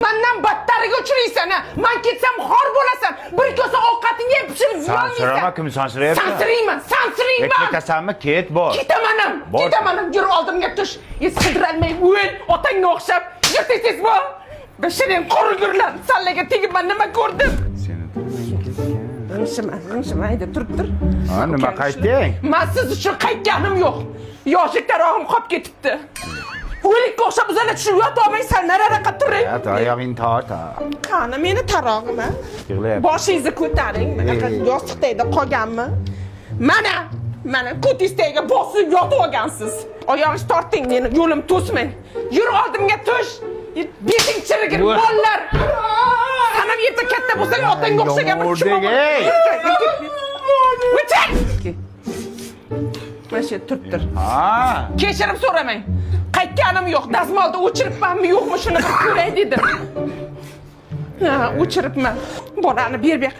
Mendan battariga uchraysan. Men ketsam xor bo'lasan. Bir kosa ovqatingni yeb pishirib yeyolmaysan. Sansirama, kim sansirayapti? Sansirayman. Ketasanmi? Ket bor. Ketaman. Yur oldimga tush. Sidiralmay o'l, otangga o'xshab. Yur tez bo'l. Bashiring qurgurlar. Sallaga tegib men nima ko'rdim? G'ingshima, hayda turib tur. Ha, nima qaytding? Men siz uchun qaytganim yo'q. Yoshlik tarog'im qolib ketibdi. O'likka o'xshab uzala tushib yotolmaysan, nariroqqa turing. Ha, oyog'ingni tort. Qani meni tarog'im a? Yig'layapti. Boshingizni ko'taring. Mana yostiqda qolganmi? Mana ko'tingizga bosib yotib olgansiz. Oyog'ingizni torting, meni yo'lim to'smang. Yur oldimga tush. Beting chirigir bollar. Sanam yerda katta bo'lsang otangga o'xshagan bir kishi bor. O'ching! Mana turibdir. Ha. Kechirim so'ramang. Qaytganim yo'q. Dazmolda o'chiribmanmi yo'qmi shuni bir ko'ray dedim. Ha, o'chiribman. Bolani ber.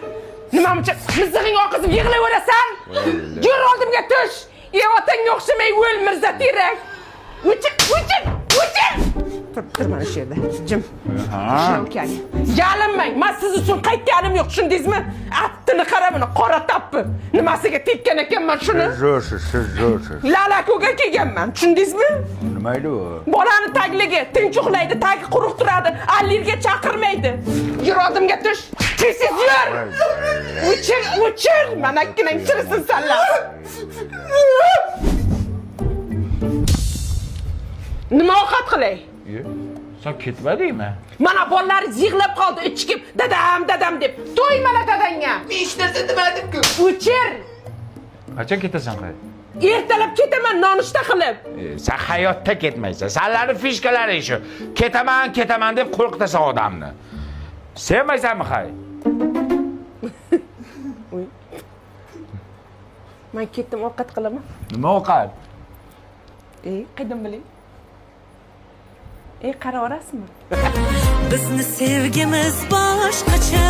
Nima uchun mizig'ing oqizib yig'layverasan? Yur oldimga tush. Otangga o'xshamay o'l Mirza Terak. O'ching! Tur mana shu yerda. Jim. Yalinmang. Men siz uchun qaytganim yo'q, tushundingizmi? Attini qara buni, qora tappi. Nimasiga tekkan ekanman shuni? Zo'r. Lalakoga kelganman, tushundingizmi? Nima edi u? Bolani tagligi, tinch uxlaydi, tagi quruq turadi, allergiya chaqirmaydi. Yur oldimga tush. Tez yur. O'chir. Mana ikkinang chirisin sanlar. Nima ovqat qilay? Sen ketmadingmi? Mana bolalar yig'lab qoldi, ichkib dadam deb. To'y mana dadangga. Men hech narsa demadim-ku. O'chir. Qachon ketasan qay? Ertalab ketaman nonushta qilib. Sen hayotda ketmaysan. Senlarni fishkalari shu. Ketaman deb qo'rqitasan odamni. Sevmaysanmi qay? Men ketdim ovqat qilaman. Nima ovqat? Qaydan bilay? Qara orasizmi? Bizni sevgimiz boshqacha